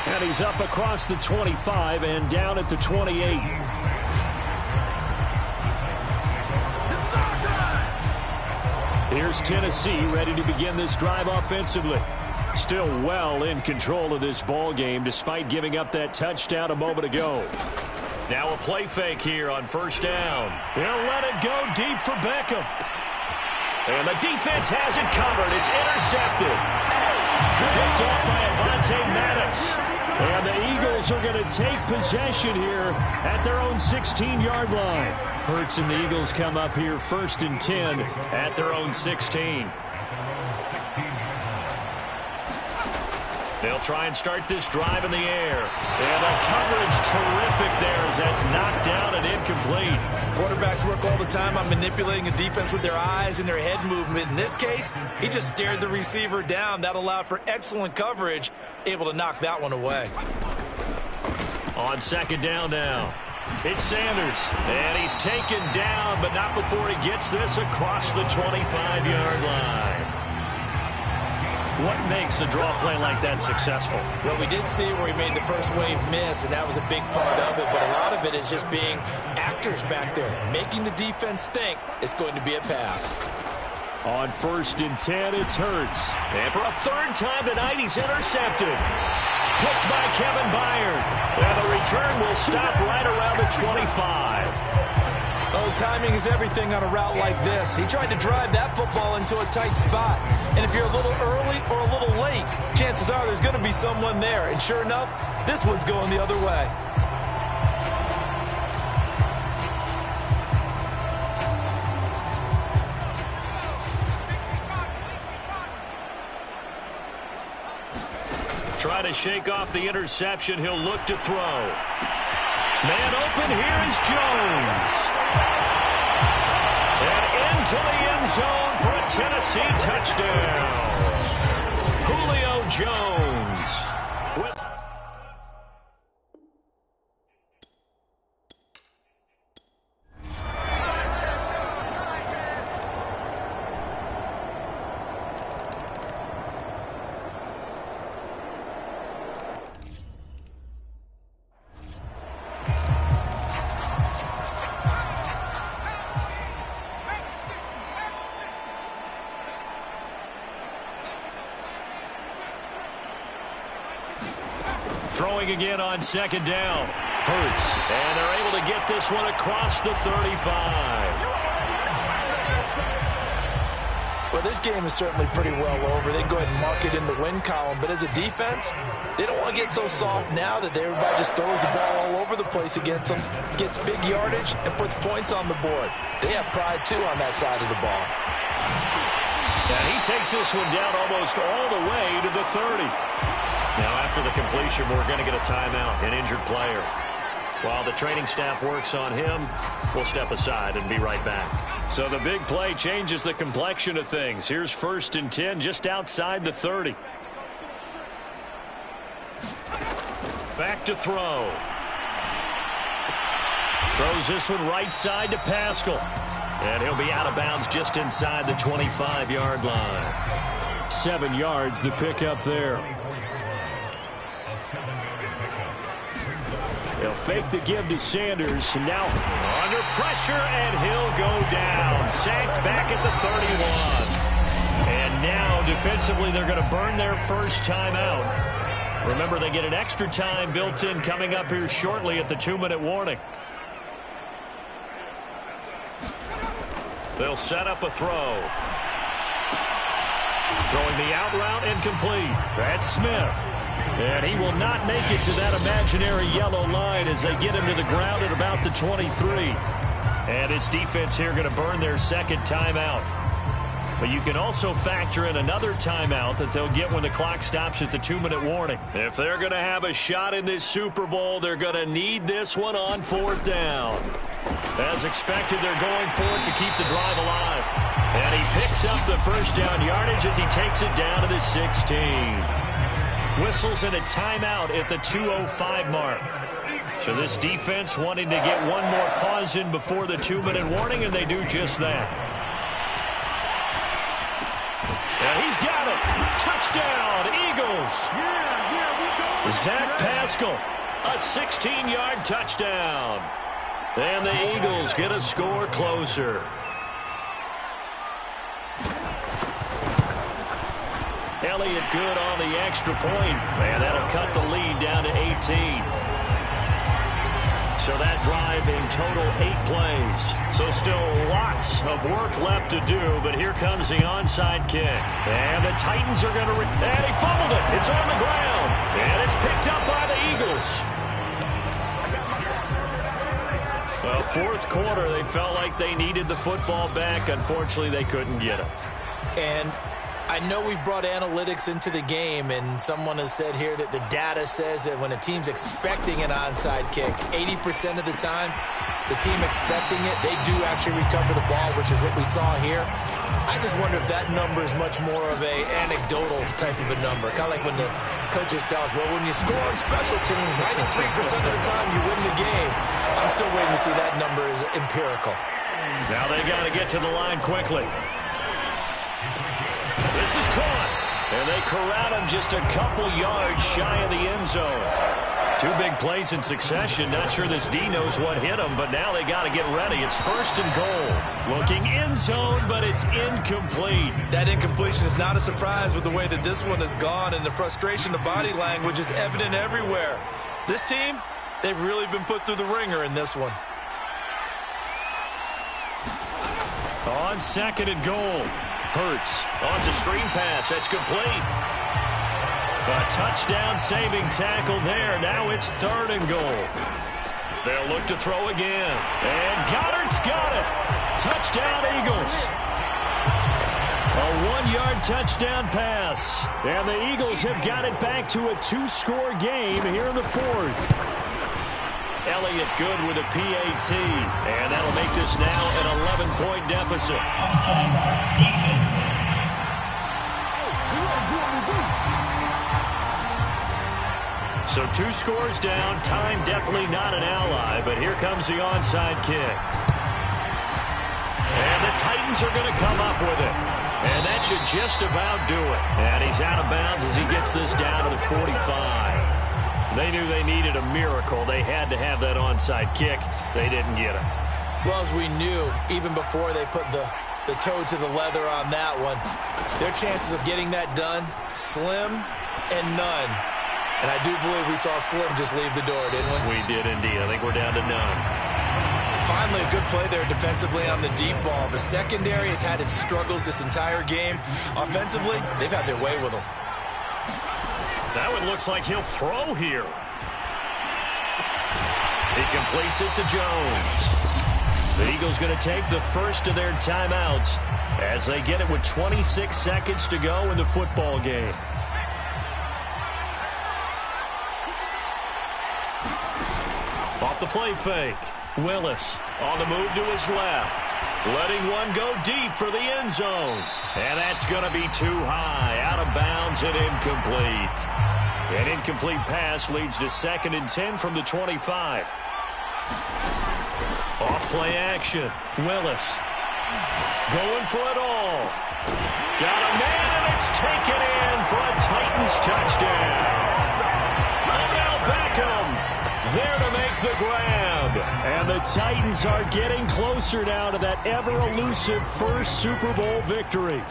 And he's up across the 25 and down at the 28. Here's Tennessee ready to begin this drive offensively. Still well in control of this ball game despite giving up that touchdown a moment ago. Now a play fake here on first down. He'll let it go deep for Beckham. And the defense has it covered. It's intercepted. Picked off by Avonte Maddox. And the Eagles are going to take possession here at their own 16-yard line. Hurts and the Eagles come up here 1st and 10 at their own 16. They'll try and start this drive in the air. And the coverage terrific there as that's knocked down and incomplete. Quarterbacks work all the time on manipulating a defense with their eyes and their head movement. In this case, he just stared the receiver down. That allowed for excellent coverage, able to knock that one away. On 2nd down now, it's Sanders. And he's taken down, but not before he gets this across the 25-yard line. What makes a draw play like that successful? Well, we did see where he made the first wave miss, and that was a big part of it. But a lot of it is just being actors back there, making the defense think it's going to be a pass. On 1st and 10, it's Hurts. And for a third time tonight, he's intercepted. Picked by Kevin Byard. And the return will stop right around the 25. Oh, timing is everything on a route like this. He tried to drive that football into a tight spot. And if you're a little early or a little late, chances are there's going to be someone there. And sure enough, this one's going the other way. Try to shake off the interception. He'll look to throw. Man open. Here is Jones. And into the end zone for a Tennessee touchdown. Julio Jones. Throwing again on 2nd down. Hurts. And they're able to get this one across the 35. Well, this game is certainly pretty well over. They can go ahead and mark it in the win column. But as a defense, they don't want to get so soft now that everybody just throws the ball all over the place against them, gets big yardage, and puts points on the board. They have pride, too, on that side of the ball. And he takes this one down almost all the way to the 30. Now, after the completion, we're going to get a timeout, an injured player. While the training staff works on him, we'll step aside and be right back. So the big play changes the complexion of things. Here's 1st and 10 just outside the 30. Back to throw. Throws this one right side to Pascal. And he'll be out of bounds just inside the 25-yard line. 7 yards, the pickup there. They'll fake the give to Sanders. And now under pressure, and he'll go down. Sacked back at the 31. And now, defensively, they're going to burn their first timeout. Remember, they get an extra time built in coming up here shortly at the 2-minute warning. They'll set up a throw. Throwing the out route incomplete. That's Smith. And he will not make it to that imaginary yellow line as they get him to the ground at about the 23. And his defense here going to burn their second timeout. But you can also factor in another timeout that they'll get when the clock stops at the 2-minute warning. If they're going to have a shot in this Super Bowl, they're going to need this one on 4th down. As expected, they're going for it to keep the drive alive. And he picks up the first down yardage as he takes it down to the 16. Whistles and a timeout at the 2:05 mark. So this defense wanting to get one more pause in before the 2-minute warning, and they do just that. And he's got it. Touchdown, Eagles. Zach Pascal, a 16-yard touchdown. And the Eagles get a score closer. Elliott good on the extra point. And that'll cut the lead down to 18. So that drive in total 8 plays. So still lots of work left to do, but here comes the onside kick. And the Titans are going to... And he fumbled it. It's on the ground. And it's picked up by the Eagles. Well, 4th quarter, they felt like they needed the football back. Unfortunately, they couldn't get it. And I know we brought analytics into the game, and someone has said here that the data says that when a team's expecting an onside kick, 80% of the time, the team expecting it, they do actually recover the ball, which is what we saw here. I just wonder if that number is much more of a anecdotal type of a number. Kind of like when the coaches tell us, well, when you score on special teams, 93% of the time you win the game. I'm still waiting to see that number is empirical. Now they got to get to the line quickly. This is caught. And they corral him just a couple yards shy of the end zone. Two big plays in succession. Not sure this D knows what hit him, but now they got to get ready. It's 1st and goal. Looking end zone, but it's incomplete. That incompletion is not a surprise with the way that this one has gone, and the frustration, the body language is evident everywhere. This team, they've really been put through the ringer in this one. On 2nd and goal. Hurts. On to screen pass. That's complete. A touchdown-saving tackle there. Now it's 3rd and goal. They'll look to throw again. And Goddard's got it. Touchdown, Eagles. A 1-yard touchdown pass. And the Eagles have got it back to a 2-score game here in the 4th. Elliott good with a PAT. And that'll make this now an 11-point deficit. Offside defense. So 2 scores down. Time definitely not an ally, but here comes the onside kick. And the Titans are going to come up with it. And that should just about do it. And he's out of bounds as he gets this down to the 45. They knew they needed a miracle. They had to have that onside kick. They didn't get it. Well, as we knew, even before they put the toe to the leather on that one, their chances of getting that done, slim and none. And I do believe we saw Slim just leave the door, didn't we? We did indeed. I think we're down to none. Finally, a good play there defensively on the deep ball. The secondary has had its struggles this entire game. Offensively, they've had their way with them. That one looks like he'll throw here. He completes it to Jones. The Eagles going to take the first of their timeouts as they get it with 26 seconds to go in the football game. Off the play fake. Willis on the move to his left. Letting one go deep for the end zone. And that's going to be too high. Out of bounds and incomplete. An incomplete pass leads to 2nd and 10 from the 25. Off play action. Willis going for it all. Got a man, and it's taken in for a Titans touchdown. Odell Beckham there to make the grab. And the Titans are getting closer now to that ever-elusive first Super Bowl victory.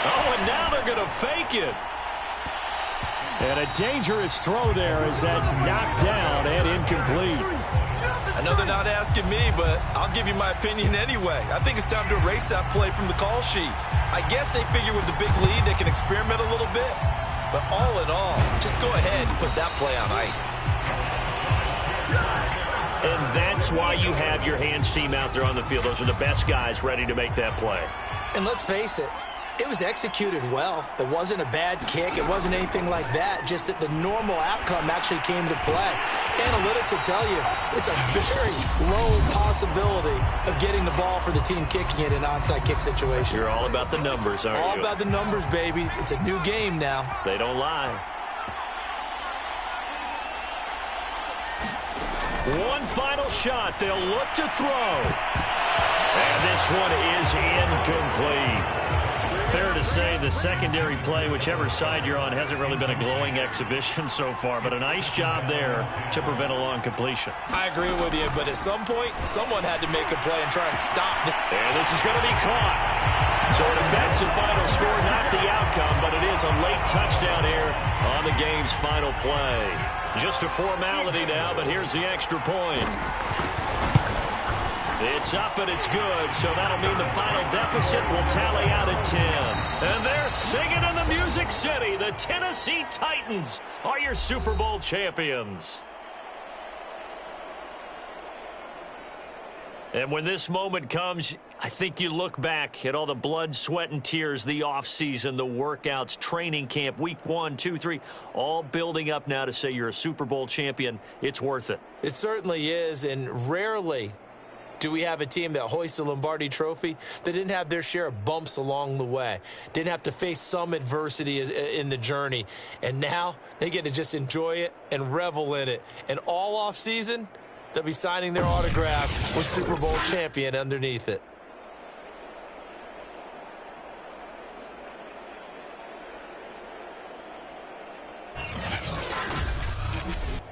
Oh, and now they're going to fake it. And a dangerous throw there as that's knocked down and incomplete. I know they're not asking me, but I'll give you my opinion anyway. I think it's time to erase that play from the call sheet. I guess they figure with the big lead they can experiment a little bit. But all in all, just go ahead and put that play on ice. And that's why you have your hands team out there on the field. Those are the best guys ready to make that play. And let's face it, it was executed well. It wasn't a bad kick. It wasn't anything like that. Just that the normal outcome actually came to play. Analytics will tell you it's a very low possibility of getting the ball for the team kicking it in an onside kick situation. You're all about the numbers, aren't you? All about the numbers, baby. It's a new game now. They don't lie. One final shot. They'll look to throw. And this one is incomplete. Fair to say the secondary play, whichever side you're on, hasn't really been a glowing exhibition so far, but a nice job there to prevent a long completion. I agree with you, but at some point, someone had to make a play and try and stop this. And this is going to be caught. So an offensive final score, not the outcome, but it is a late touchdown here on the game's final play. Just a formality now, but here's the extra point. It's up and it's good, so that'll mean the final deficit will tally out at 10. And they're singing in the Music City. The Tennessee Titans are your Super Bowl champions. And when this moment comes, I think you look back at all the blood, sweat, and tears, the offseason, the workouts, training camp, week 1, 2, 3, all building up now to say you're a Super Bowl champion. It's worth it. It certainly is, and rarely do we have a team that hoists the Lombardi Trophy that didn't have their share of bumps along the way, didn't have to face some adversity in the journey, and now they get to just enjoy it and revel in it. And all offseason, they'll be signing their autographs with Super Bowl champion underneath it. Rams.